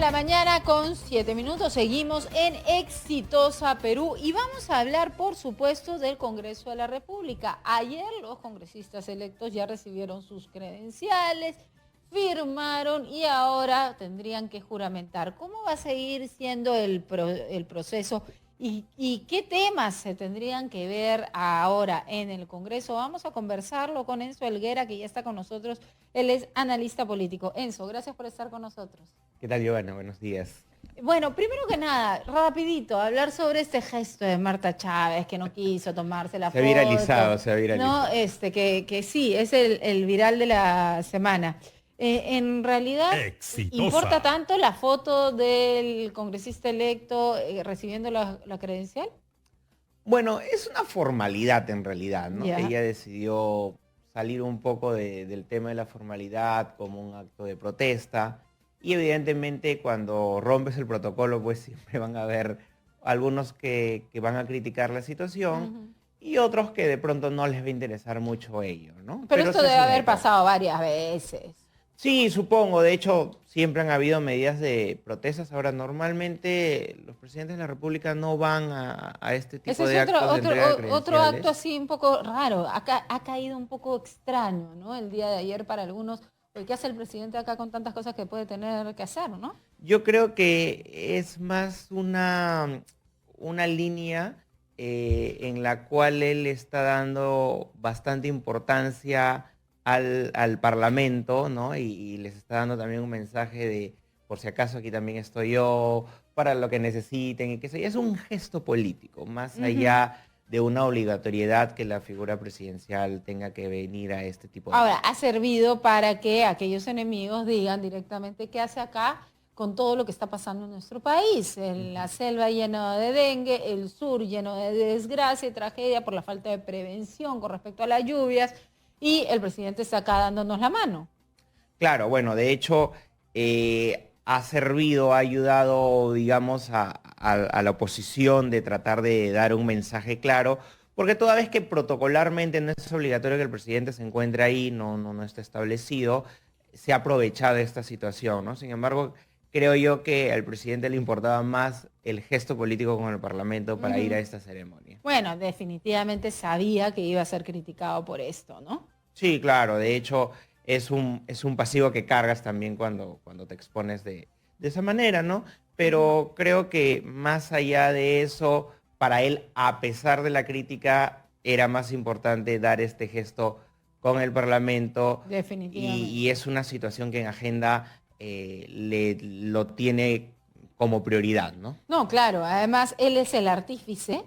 La mañana con 7 minutos, seguimos en Exitosa Perú y vamos a hablar, por supuesto, del Congreso de la República. Ayer los congresistas electos ya recibieron sus credenciales, firmaron y ahora tendrían que juramentar. ¿Cómo va a seguir siendo el proceso y qué temas se tendrían que ver ahora en el Congreso? Vamos a conversarlo con Enzo Helguera, que ya está con nosotros. Él es analista político. Enzo, gracias por estar con nosotros. ¿Qué tal, Giovanna? Buenos días. Bueno, primero que nada, rapidito, hablar sobre este gesto de Marta Chávez, que no quiso tomarse la Se ha foto. viralizado, se ha viralizado. No, que sí, es el viral de la semana. En realidad, Exitosa. ¿importa tanto la foto del congresista electo recibiendo la credencial? Bueno, es una formalidad en realidad, ¿no? Ya. Ella decidió salir un poco del tema de la formalidad como un acto de protesta. Y evidentemente cuando rompes el protocolo, pues siempre van a haber algunos que van a criticar la situación y otros que de pronto no les va a interesar mucho ello, ¿no? Pero esto sí es debe un haber hecho. pasado varias veces. Sí, supongo. De hecho, siempre han habido medidas de protestas. Ahora, normalmente los presidentes de la República no van a este tipo Ese de es actos de entrega de otro acto credenciales. así un poco raro. Acá ha caído un poco extraño, ¿no? El día de ayer para algunos. Oye, ¿qué hace el presidente acá con tantas cosas que puede tener que hacer, ¿no? Yo creo que es más una línea en la cual él está dando bastante importancia al Parlamento, ¿no? Y les está dando también un mensaje de, por si acaso aquí también estoy yo, para lo que necesiten, y qué sé yo. Es un gesto político, más allá de una obligatoriedad que la figura presidencial tenga que venir a este tipo de Ahora, actos. ha servido para que aquellos enemigos digan directamente qué hace acá con todo lo que está pasando en nuestro país. En la selva llena de dengue, el sur lleno de desgracia y tragedia por la falta de prevención con respecto a las lluvias, y el presidente está acá dándonos la mano. Claro, bueno, de hecho, ha servido, ha ayudado, digamos, a la oposición de tratar de dar un mensaje claro, porque toda vez que protocolarmente no es obligatorio que el presidente se encuentre ahí, no está establecido, se ha aprovechado esta situación, ¿no? Sin embargo, creo yo que al presidente le importaba más el gesto político con el Parlamento para ir a esta ceremonia. Bueno, definitivamente sabía que iba a ser criticado por esto, ¿no? Sí, claro, de hecho es un pasivo que cargas también cuando te expones de esa manera, ¿no? Pero creo que más allá de eso, para él, a pesar de la crítica, era más importante dar este gesto con el Parlamento y Definitivamente. es una situación que en agenda lo tiene como prioridad, ¿no? No, claro, además él es el artífice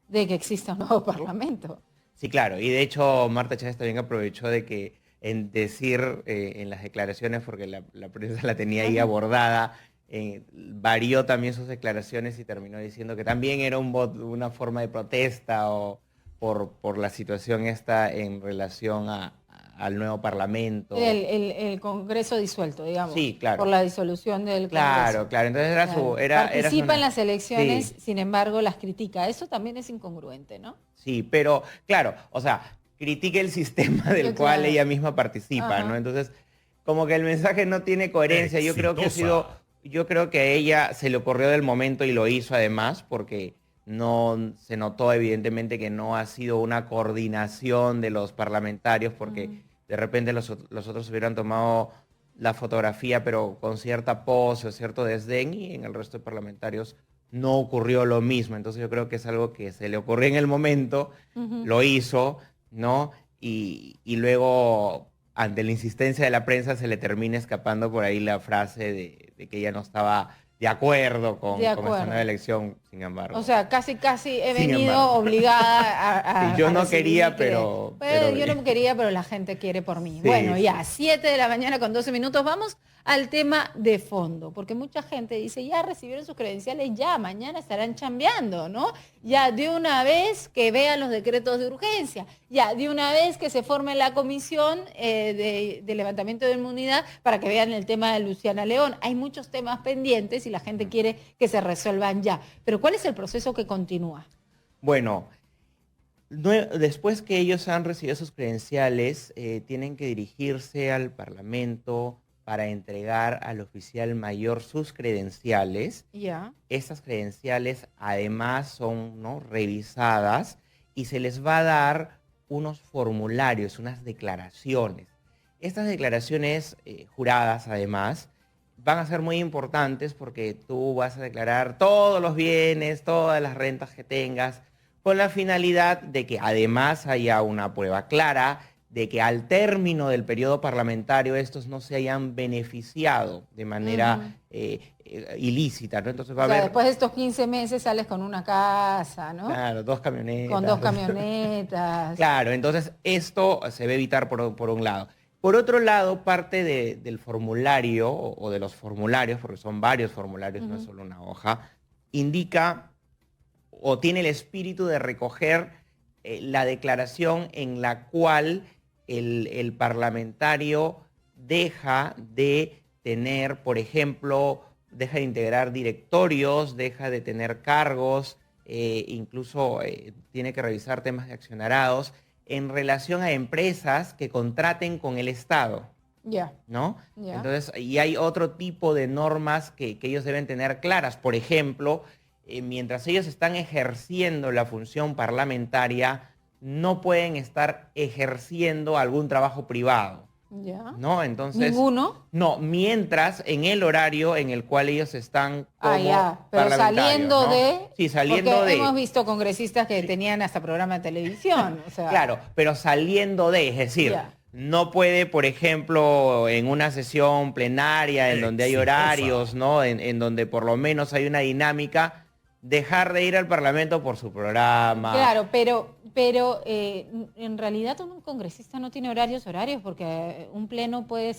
de que exista un nuevo parlamento. Sí, claro. Y de hecho, Marta Chávez también aprovechó de que en decir en las declaraciones, porque la prensa la tenía ahí Ajá. abordada, varió también sus declaraciones y terminó diciendo que también era una forma de protesta o por la situación esta en relación al nuevo Parlamento. El Congreso disuelto, digamos, Sí, claro. por la disolución del Congreso. Claro, claro. Entonces era Claro. era Participa en las elecciones, Sí. sin embargo, las critica. Eso también es incongruente, ¿no? Sí, pero claro, o sea, critique el sistema del cual Claro. ella misma participa, ¿no? Ajá. Entonces, como que el mensaje no tiene coherencia. Exitosa. Yo creo que a ella se le ocurrió del momento y lo hizo además, porque no se notó evidentemente que no ha sido una coordinación de los parlamentarios, porque de repente los otros hubieran tomado la fotografía, pero con cierta pose o cierto desdén, y en el resto de parlamentarios no ocurrió lo mismo. Entonces yo creo que es algo que se le ocurrió en el momento, Ujú. lo hizo, ¿no? Y luego, ante la insistencia de la prensa, se le termina escapando por ahí la frase de que ella no estaba de acuerdo De con esta nueva acuerdo. elección, O sea, casi he sin venido embargo. obligada Sí, a, yo a no recibir mi quería, credencial. pero Yo no quería, pero la gente quiere por mí. sí, Bueno, ya, sí. 7 de la mañana con 12 minutos. Vamos al tema de fondo, porque mucha gente dice, ya recibieron sus credenciales, ya, mañana estarán chambeando, ¿no? Ya, de una vez que vean los decretos de urgencia, ya, de una vez que se forme la comisión de levantamiento de inmunidad para que vean el tema de Luciana León. Hay muchos temas pendientes y la gente quiere que se resuelvan ya. Pero ¿cuál es el proceso que continúa? Bueno, después que ellos han recibido sus credenciales, tienen que dirigirse al Parlamento para entregar al oficial mayor sus credenciales. Ya. Estas credenciales además son, ¿no?, revisadas y se les va a dar unos formularios, unas declaraciones. Estas declaraciones juradas además van a ser muy importantes porque tú vas a declarar todos los bienes, todas las rentas que tengas, con la finalidad de que además haya una prueba clara de que al término del periodo parlamentario estos no se hayan beneficiado de manera ilícita, ¿no? Entonces va a haber... después de estos 15 meses sales con una casa, ¿no? Claro, 2 camionetas. Con 2 camionetas. Claro, entonces esto se va a evitar por un lado. Por otro lado, parte del formulario o de los formularios, porque son varios formularios, no es solo una hoja, indica o tiene el espíritu de recoger la declaración en la cual el parlamentario deja de tener, por ejemplo, deja de integrar directorios, deja de tener cargos, incluso tiene que revisar temas de accionarados en relación a empresas que contraten con el Estado. Ya. ¿No? Ya. Entonces, y hay otro tipo de normas que ellos deben tener claras. Por ejemplo, mientras ellos están ejerciendo la función parlamentaria, no pueden estar ejerciendo algún trabajo privado. Ya. ¿No? Entonces, ¿ninguno? No, mientras en el horario en el cual ellos están como pero parlamentarios, saliendo, ¿no? de... Sí, saliendo porque de... hemos visto congresistas que tenían hasta programa de televisión. O sea, Claro, pero saliendo de, es decir, Ya. no puede, por ejemplo, en una sesión plenaria en donde hay horarios, ¿no? En donde por lo menos hay una dinámica, dejar de ir al Parlamento por su programa. Claro, pero en realidad un congresista no tiene horarios, porque un pleno puede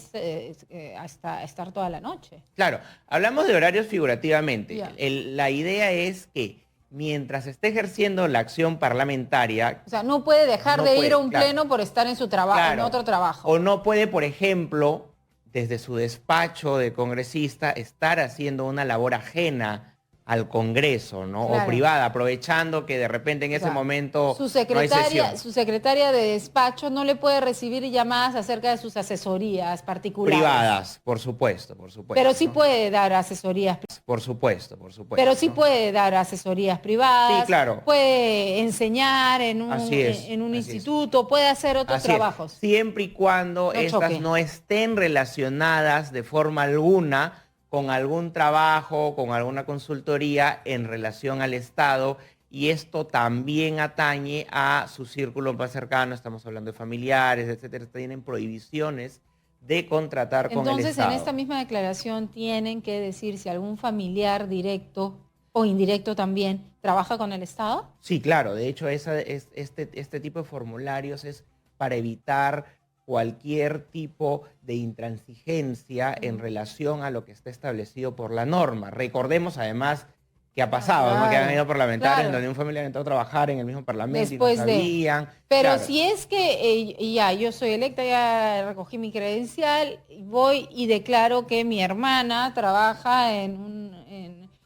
hasta estar toda la noche. Claro, hablamos de horarios figurativamente. Ya. La idea es que mientras esté ejerciendo la acción parlamentaria... O sea, no puede dejar de ir a un claro, pleno por estar en su trabajo, en otro trabajo. O no puede, por ejemplo, desde su despacho de congresista, estar haciendo una labor ajena al Congreso, ¿no? Claro. O privada, aprovechando que de repente en ese momento su no hay sesión. Su secretaria de despacho no le puede recibir llamadas acerca de sus asesorías particulares. Privadas, por supuesto. Pero sí ¿no? puede dar asesorías. Por supuesto. Pero sí ¿no? puede dar asesorías privadas. Sí, claro. Puede enseñar en un instituto, puede hacer otros trabajos. Siempre y cuando estas no estén relacionadas de forma alguna con algún trabajo, con alguna consultoría en relación al Estado, y esto también atañe a su círculo más cercano, estamos hablando de familiares, etcétera, tienen prohibiciones de contratar con el Estado. Entonces, en esta misma declaración tienen que decir si algún familiar directo o indirecto también trabaja con el Estado. Sí, claro, de hecho este tipo de formularios es para evitar cualquier tipo de intransigencia en relación a lo que está establecido por la norma. Recordemos además que ha pasado, ¿no? Que han ido parlamentarios en donde un familiar ha entrado a trabajar en el mismo parlamento y no sabían. Pero si es que yo soy electa, ya recogí mi credencial, voy y declaro que mi hermana trabaja en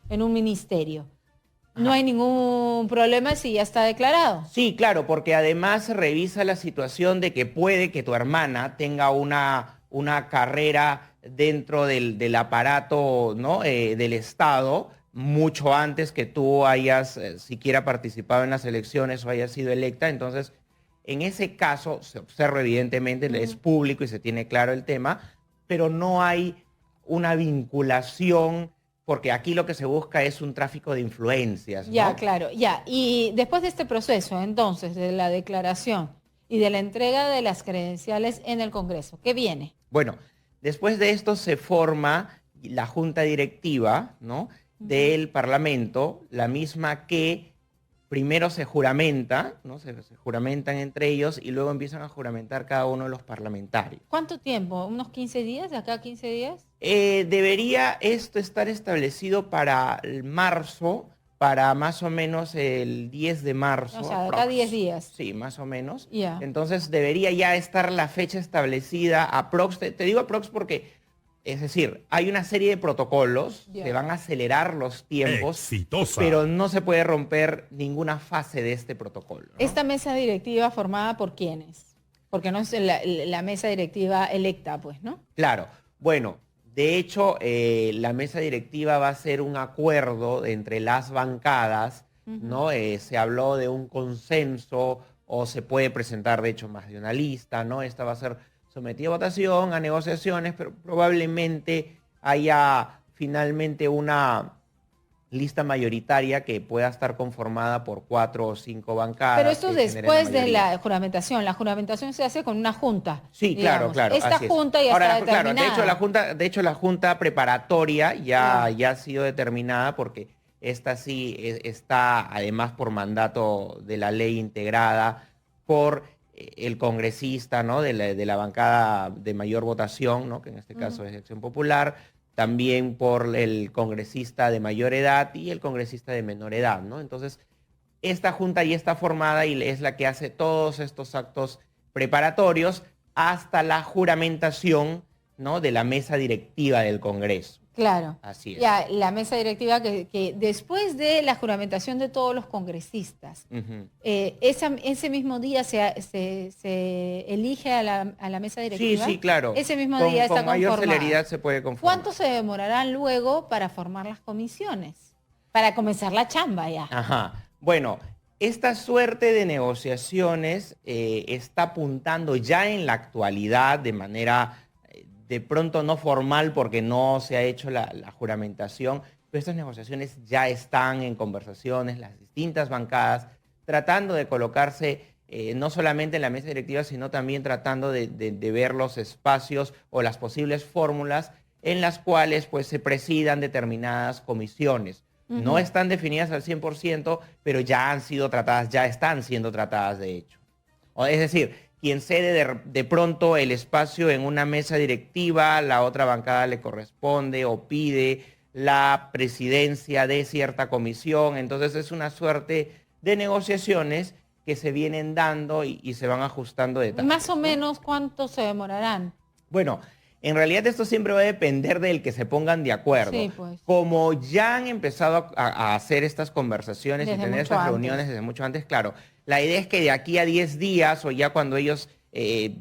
un ministerio. No hay ningún problema si ya está declarado. Sí, claro, porque además se revisa la situación de que puede que tu hermana tenga una carrera dentro del aparato, ¿no? Del Estado, mucho antes que tú hayas siquiera participado en las elecciones o hayas sido electa. Entonces, en ese caso, se observa evidentemente, es público y se tiene claro el tema, pero no hay una vinculación, porque aquí lo que se busca es un tráfico de influencias, ¿no? Ya, claro, ya. Y después de este proceso, entonces, de la declaración y de la entrega de las credenciales en el Congreso, ¿qué viene? Bueno, después de esto se forma la junta directiva, ¿no?, del Parlamento, la misma que primero se juramenta, ¿no? Se juramentan entre ellos y luego empiezan a juramentar cada uno de los parlamentarios. ¿Cuánto tiempo? ¿Unos 15 días? ¿De acá a 15 días? Debería esto estar establecido para el marzo, para más o menos el 10 de marzo. O sea, de acá a 10 días. Sí, más o menos. Ya. Entonces debería ya estar la fecha establecida aprox. Te digo aprox porque, es decir, hay una serie de protocolos que van a acelerar los tiempos, pero no se puede romper ninguna fase de este protocolo, ¿no? ¿Esta mesa directiva formada por quiénes? Porque no es la mesa directiva electa, pues, ¿no? Claro. Bueno, de hecho, la mesa directiva va a ser un acuerdo entre las bancadas, ¿no? Se habló de un consenso o se puede presentar, de hecho, más de una lista, ¿no? Esta va a ser sometida a votación, a negociaciones, pero probablemente haya finalmente una lista mayoritaria que pueda estar conformada por 4 o 5 Pero bancadas esto que generen la después de mayoría. la juramentación. La juramentación se hace con una junta, Sí, claro, digamos. claro, Esta así es. junta ya Ahora, está claro, determinada. de hecho la junta preparatoria Ya. ya ha sido determinada porque esta sí está además por mandato de la ley integrada por el congresista, ¿no? De la bancada de mayor votación, ¿no? Que en este caso es Acción Popular, también por el congresista de mayor edad y el congresista de menor edad, ¿no? Entonces, esta junta ya está formada y es la que hace todos estos actos preparatorios hasta la juramentación, ¿no? De la mesa directiva del Congreso. Claro. Así es. Ya, la mesa directiva que después de la juramentación de todos los congresistas, ese mismo día se elige a la mesa Sí, directiva. sí, claro. Ese mismo día está Con mayor conformada. celeridad se puede conformar. ¿Cuánto se demorarán luego para formar las comisiones? Para comenzar la chamba ya. Ajá. Bueno, esta suerte de negociaciones está apuntando ya en la actualidad de manera de pronto no formal porque no se ha hecho la juramentación, pero estas negociaciones ya están en conversaciones, las distintas bancadas, tratando de colocarse no solamente en la mesa directiva, sino también tratando de ver los espacios o las posibles fórmulas en las cuales pues, se presidan determinadas comisiones. No están definidas al 100%, pero ya han sido tratadas, ya están siendo tratadas de hecho. Es decir, quien cede de pronto el espacio en una mesa directiva, la otra bancada le corresponde o pide la presidencia de cierta comisión. Entonces es una suerte de negociaciones que se vienen dando y se van ajustando detalles. Más o menos, ¿cuánto se demorarán? Bueno, en realidad esto siempre va a depender del que se pongan de acuerdo. Sí, pues. Como ya han empezado a hacer estas conversaciones y tener estas reuniones desde mucho antes, claro, la idea es que de aquí a 10 días o ya cuando ellos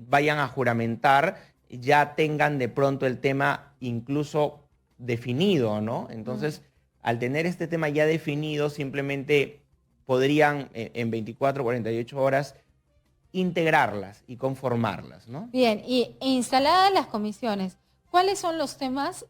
vayan a juramentar, ya tengan de pronto el tema incluso definido, ¿no? Entonces, al tener este tema ya definido, simplemente podrían en 24, 48 horas integrarlas y conformarlas, ¿no? Bien, y instaladas las comisiones, ¿cuáles son los temas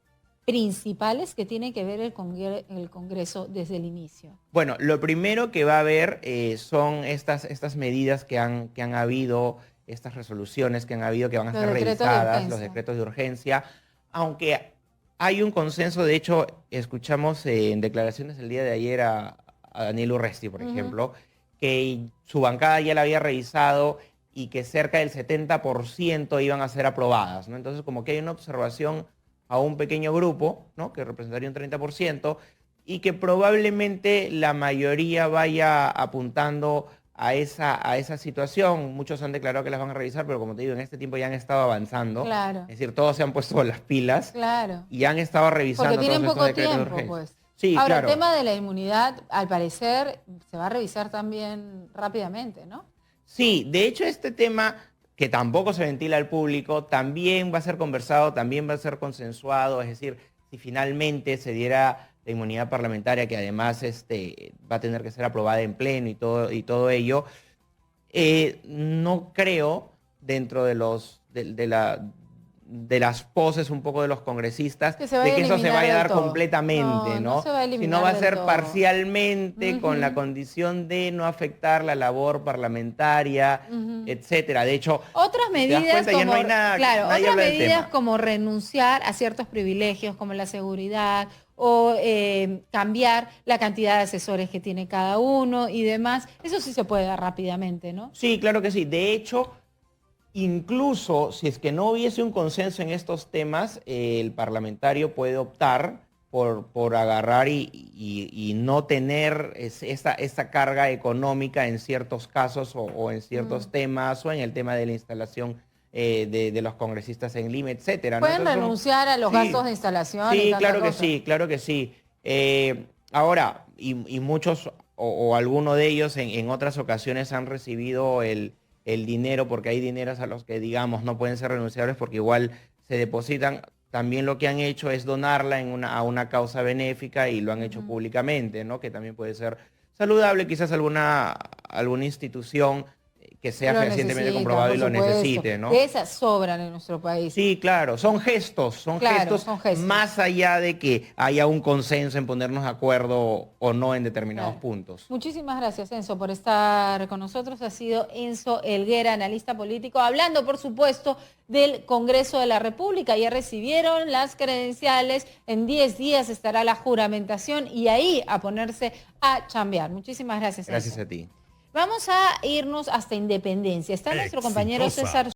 principales que tiene que ver el Congreso desde el inicio? Bueno, lo primero que va a haber son estas medidas que han habido, estas resoluciones que han habido, que van a estar revisadas, los decretos de urgencia, aunque hay un consenso, de hecho, escuchamos en declaraciones el día de ayer a Daniel Urresti, por ejemplo, que su bancada ya la había revisado y que cerca del 70% iban a ser aprobadas, ¿no? Entonces, como que hay una observación a un pequeño grupo, ¿no? Que representaría un 30%, y que probablemente la mayoría vaya apuntando a esa situación. Muchos han declarado que las van a revisar, pero como te digo, en este tiempo ya han estado avanzando. Claro. Es decir, todos se han puesto las pilas. Claro. Y han estado revisando. Porque tienen poco tiempo, pues. Sí, ahora, claro. El tema de la inmunidad, al parecer, se va a revisar también rápidamente, ¿no? Sí, de hecho este tema, que tampoco se ventila al público, también va a ser conversado, también va a ser consensuado, es decir, si finalmente se diera la inmunidad parlamentaria, que además va a tener que ser aprobada en pleno y todo ello, no creo, dentro de las poses un poco de los congresistas, de que eso se vaya a dar completamente, ¿no? Sino va a ser parcialmente con la condición de no afectar la labor parlamentaria, etcétera. De hecho, otras medidas como, no hay nada, otras medidas como renunciar a ciertos privilegios como la seguridad o cambiar la cantidad de asesores que tiene cada uno y demás, eso sí se puede dar rápidamente, ¿no? Sí, claro que sí. De hecho, incluso si es que no hubiese un consenso en estos temas, el parlamentario puede optar por agarrar y no tener esa carga económica en ciertos casos o en ciertos temas o en el tema de la instalación de los congresistas en Lima, etcétera, ¿no? Pueden renunciar a los gastos de instalación. Sí, claro que sí, claro que sí. Ahora, y muchos o alguno de ellos en otras ocasiones han recibido el dinero, porque hay dineros a los que, digamos, no pueden ser renunciables porque igual se depositan. también lo que han hecho es donarla a una causa benéfica y lo han hecho públicamente, ¿no? Que también puede ser saludable, quizás alguna institución que sea fehacientemente comprobado y lo necesite, ¿no? Que esas sobran en nuestro país. Sí, claro, son gestos más allá de que haya un consenso en ponernos de acuerdo o no en determinados puntos. Muchísimas gracias, Enzo, por estar con nosotros. Ha sido Enzo Helguera, analista político, hablando, por supuesto, del Congreso de la República. Ya recibieron las credenciales, en 10 días estará la juramentación y ahí a ponerse a chambear. Muchísimas gracias, Enzo. Gracias a ti. Vamos a irnos hasta Independencia. Está nuestro compañero César